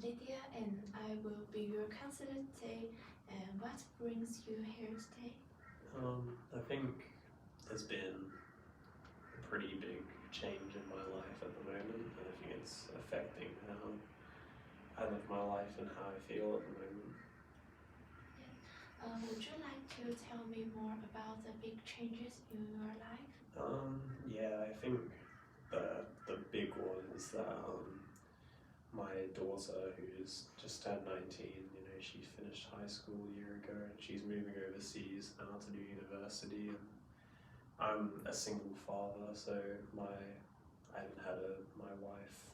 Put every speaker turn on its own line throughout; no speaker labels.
Lydia, and I will be your counselor today. And what brings you here today?
I think there's been a pretty big change in my life at the moment, and I think it's affecting how I live my life and how I feel at the moment.
Would you like to tell me more about the big changes in your life?
Yeah, I think the big one is that my daughter, who's just turned 19, she finished high school a year ago, and she's moving overseas now to do university. And I'm a single father, so I haven't had my wife.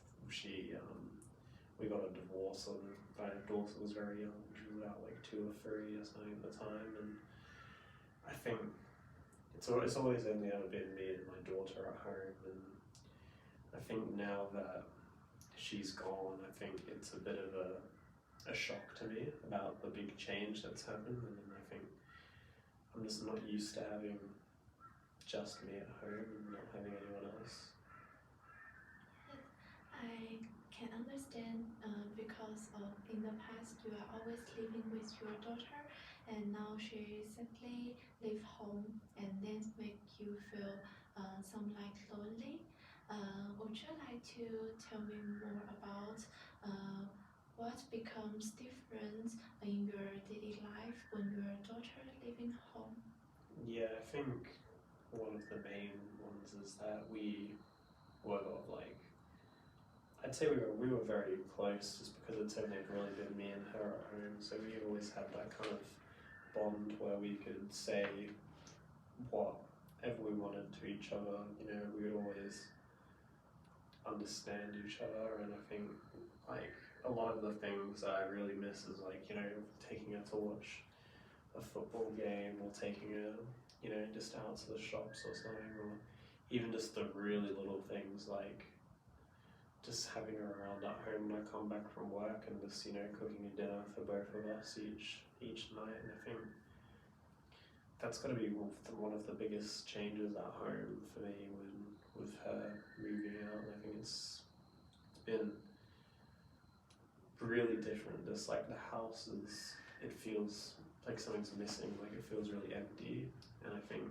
We got a divorce, and my daughter was very young. She was about like 2 or 3 or something at the time, and I think it's always only ever been me and my daughter at home. And I think now that she's gone, I think it's a bit of a shock to me about the big change that's happened, and I think I'm just not used to having just me at home and not having anyone else.
I can understand because in the past you are always living with your daughter, and now she simply leave home, and then make you feel some like lonely. Would you like to tell me more about what becomes different in your daily life when your daughter leaving home?
Yeah, I think one of the main ones is that we were I'd say we were very close, just because it's only really been me and her at home. So we always had that kind of bond where we could say whatever we wanted to each other. We would always understand each other, and I think like a lot of the things that I really miss is taking her to watch a football game, or taking her just out to the shops or something, or even just the really little things like just having her around at home when I come back from work, and just cooking a dinner for both of us each night. And I think that's got to be one of the biggest changes at home for me with her moving out. And I think it's been really different. Just like the house it feels like something's missing, like it feels really empty. And I think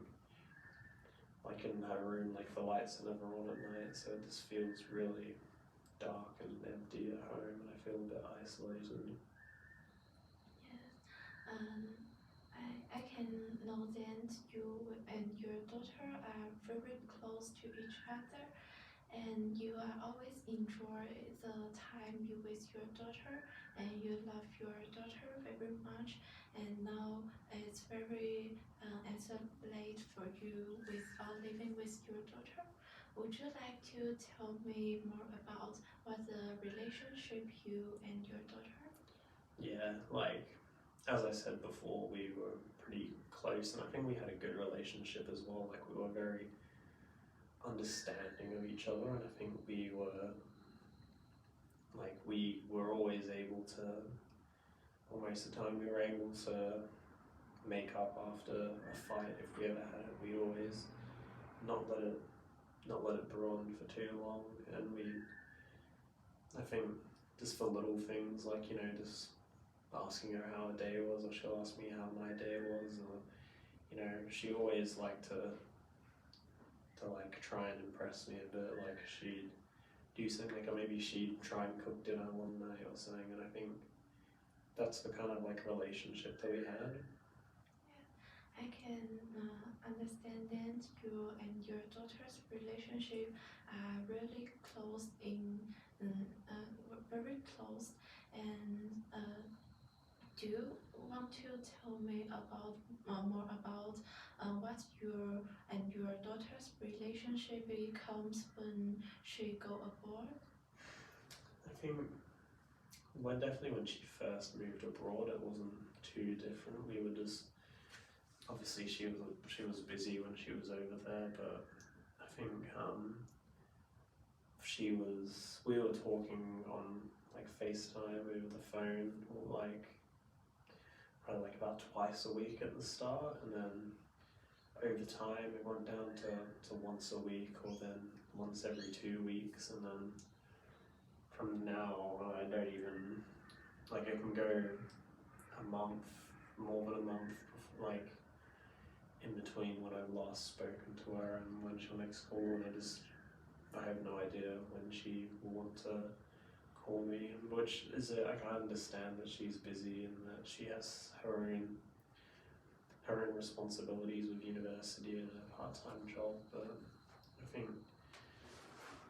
like in her room, like the lights are never on at night, so it just feels really dark and empty at home, and I feel a bit isolated.
Yes, I can know that you and your daughter are very close to each other, and you are always enjoy the time you with your daughter, and you love your daughter very much. And now it's very late for you with living with your daughter. Would you like to tell me more about what the relationship you and your daughter?
Yeah, like as I said before, we were pretty close, and I think we had a good relationship as well. Like we were very understanding of each other, and I think we were always able to, almost the time we were able to make up after a fight if we ever had it. We always not let it burn for too long, and I think just for little things like just asking her how her day was, or she'll ask me how my day was, or she always liked to like try and impress me a bit. Like she'd do something, or maybe she'd try and cook dinner one night or something, and I think that's the kind of like relationship that we had.
I can understand that you and your daughter's relationship are really close very close. And do you want to tell me about more about what your and your daughter's relationship becomes when she go abroad?
I think definitely when she first moved abroad, it wasn't too different. We were just, obviously she was busy when she was over there, but I think we were talking on like FaceTime over the phone, or probably like about twice a week at the start, and then over time it went down to once a week, or then once every 2 weeks, and then from now on I don't even like it can go a month, more than a month, like in between when I've last spoken to her and when she'll next call, and I have no idea when she will want to call me, which is I can understand that she's busy and that she has her own responsibilities with university and a part-time job, but I think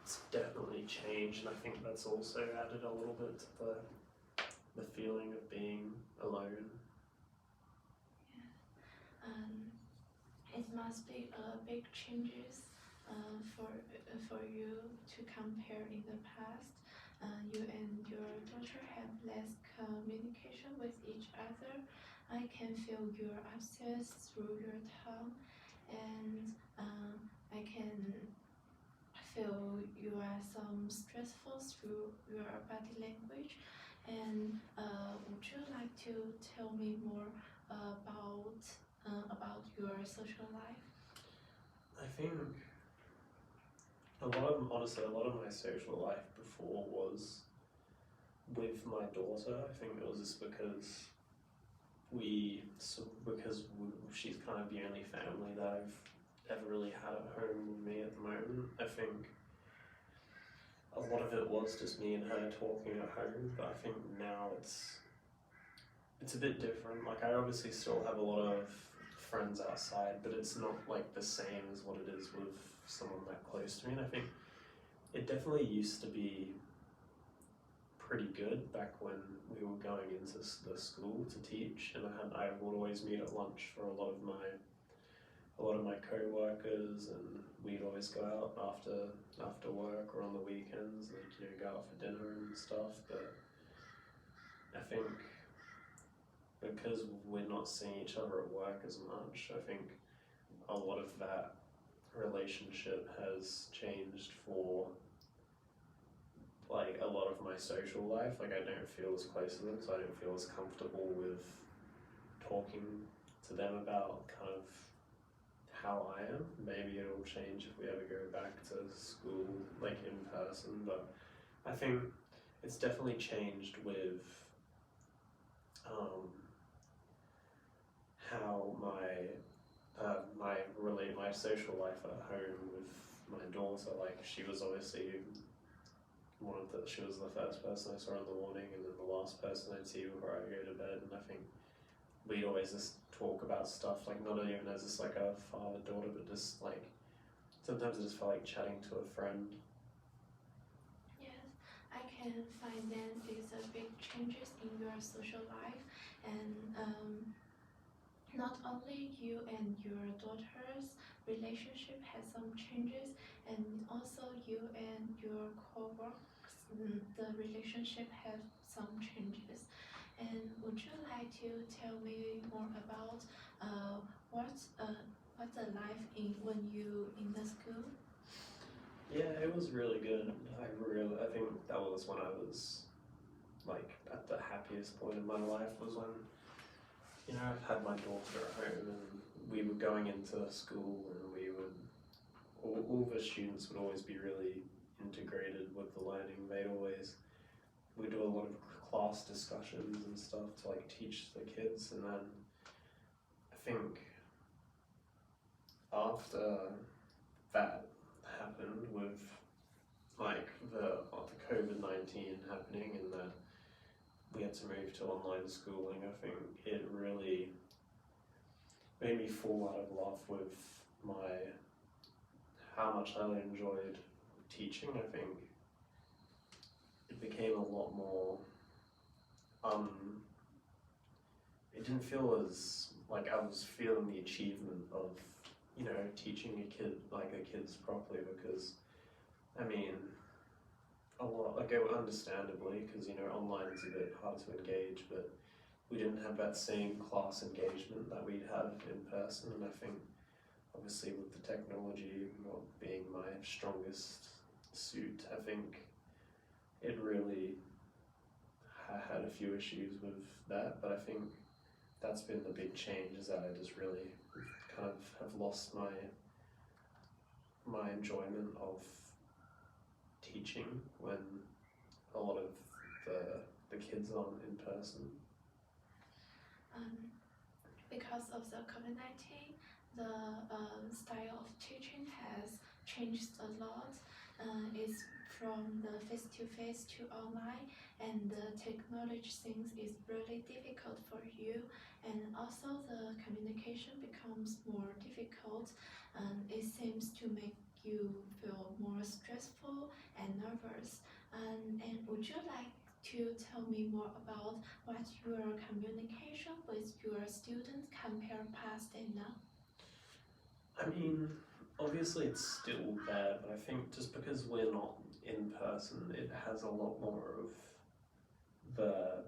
it's definitely changed, and I think that's also added a little bit to the feeling of being alone.
It must be big changes for you to compare in the past. You and your daughter have less communication with each other. I can feel your absence through your tongue, and I can feel you are some stressful through your body language. And would you like to tell me more about your social life?
I think honestly, a lot of my social life before was with my daughter. I think it was just because she's kind of the only family that I've ever really had at home with me at the moment. I think a lot of it was just me and her talking at home, but I think now it's a bit different. Like I obviously still have a lot of friends outside, but it's not like the same as what it is with someone that close to me. And I think it definitely used to be pretty good back when we were going into the school to teach, and I would always meet at lunch for a lot of my co-workers, and we'd always go out after work or on the weekends, like go out for dinner and stuff. But I think because we're not seeing each other at work as much, I think a lot of that relationship has changed for like a lot of my social life. Like I don't feel as close to them, so I don't feel as comfortable with talking to them about kind of how I am. Maybe it'll change if we ever go back to school, like in person, but I think it's definitely changed with how my social life at home with my daughter. Like she was obviously she was the first person I saw in the morning, and then the last person I'd see before I go to bed. And I think we'd always just talk about stuff, like not even as just like a father-daughter, but just like sometimes I just felt like chatting to a friend.
Yes, I can find that these are big changes in your social life, and not only you and your daughter's relationship has some changes, and also you and your co-workers, the relationship has some changes. And would you like to tell me more about what's the life when you in the school?
Yeah, it was really good. I think that was when I was like at the happiest point in my life, was when I had my daughter at home, and we were going into school, and all the students would always be really integrated with the learning. We do a lot of class discussions and stuff to like teach the kids, and then I think after that happened with like the COVID-19 happening, and that we had to move to online schooling, I think it really made me fall out of love with how much I enjoyed teaching. I think it became a lot more, it didn't feel as like I was feeling the achievement of, teaching the kids properly, because, I mean, a lot, like understandably, because, online is a bit hard to engage, but we didn't have that same class engagement that we'd have in person, and I think obviously with the technology not being my strongest suit, I think it really had a few issues with that, but I think that's been the big change, is that I just really kind of have lost my enjoyment of teaching when a lot of the the kids on in person?
Because of the COVID-19, the style of teaching has changed a lot. It's from the face-to-face to online, and the technology things is really difficult for you, and also the communication becomes more difficult, and it seems to make you feel more stressful and nervous. And would you like to tell me more about what your communication with your students compare past and now?
I mean, obviously it's still there, but I think just because we're not in person, it has a lot more of the,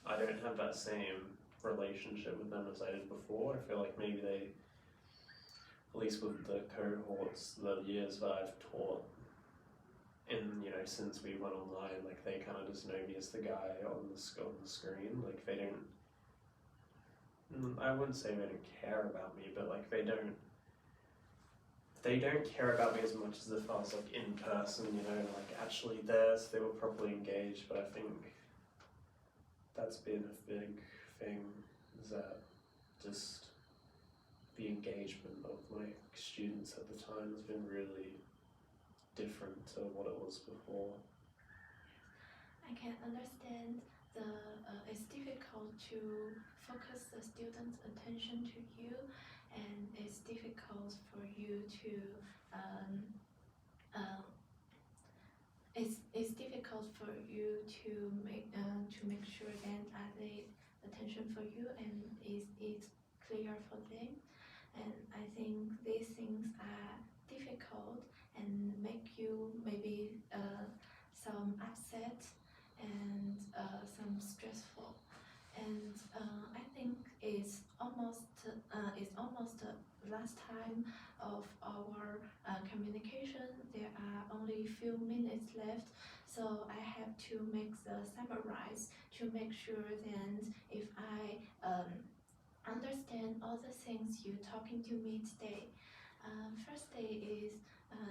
I don't have that same relationship with them as I did before. I feel like maybe they, at least with the cohorts, the years that I've taught, since we went online, like they kind of just know me as the guy on the screen. Like they don't, I wouldn't say they don't care about me, but like they don't care about me as much as if I was like in person, like actually there, so they were properly engaged. But I think that's been a big thing, is that just the engagement of my students at the time has been really different to what it was before.
I can understand it's difficult to focus the students' attention to you, and it's difficult for you to it's difficult for you to make sure that they attention for you and it's clear for them. And I think these things are difficult and make you maybe some upset and some stressful. And I think it's almost the last time of our communication. There are only few minutes left, so I have to make the summarize to make sure that if I understand all the things you talking to me today. First day is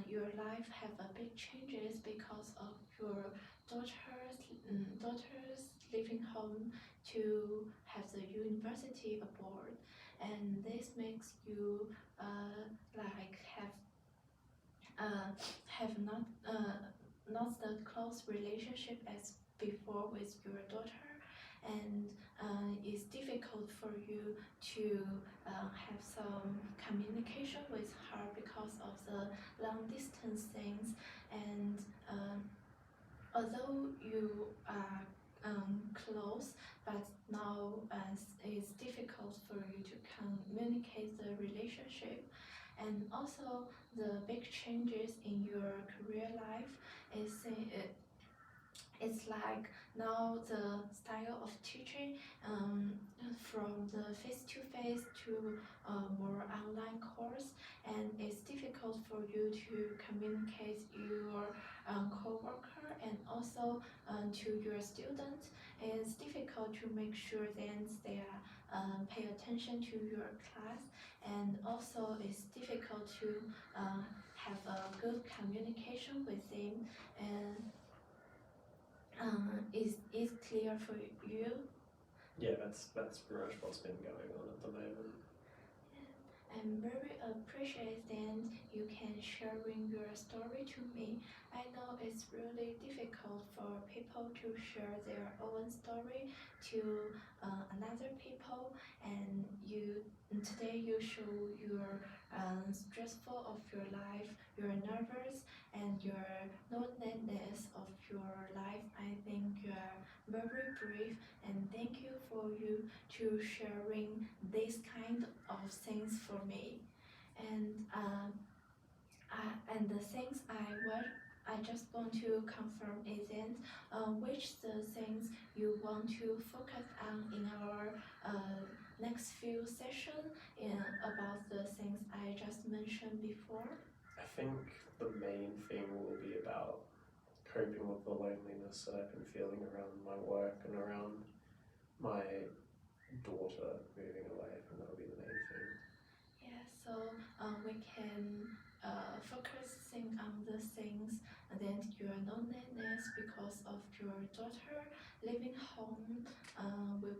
your life have a big changes because of your daughters leaving home to have the university abroad, and this makes you like have not the close relationship as before with your daughter, and it's difficult for you to have some communication with her because of the long distance things. And although you are close, but now it's difficult for you to communicate the relationship. And also the big changes in your career life is it's like now the style of teaching from the face-to-face to more online course, and it's difficult for you to communicate your co-worker and also to your students. It's difficult to make sure that they pay attention to your class, and also it's difficult to have a good communication with them. And is clear for you?
Yeah, that's pretty much what's been going on at the moment.
I'm very appreciative that you can sharing your story to me. I know it's really difficult for people to share their own story to another people, and today you show your stressful of your life, your nervous, and your loneliness of your life. I think you are very brave, and thank you for you to sharing this kind of things for me. And and the things I just want to confirm is that which the things you want to focus on in our next few sessions about the things I just mentioned before.
I think the main thing will be about coping with the loneliness that I've been feeling around my work and around my daughter moving away, and that'll be the main thing.
Yeah, so we can focusing on the things that your loneliness because of your daughter leaving home will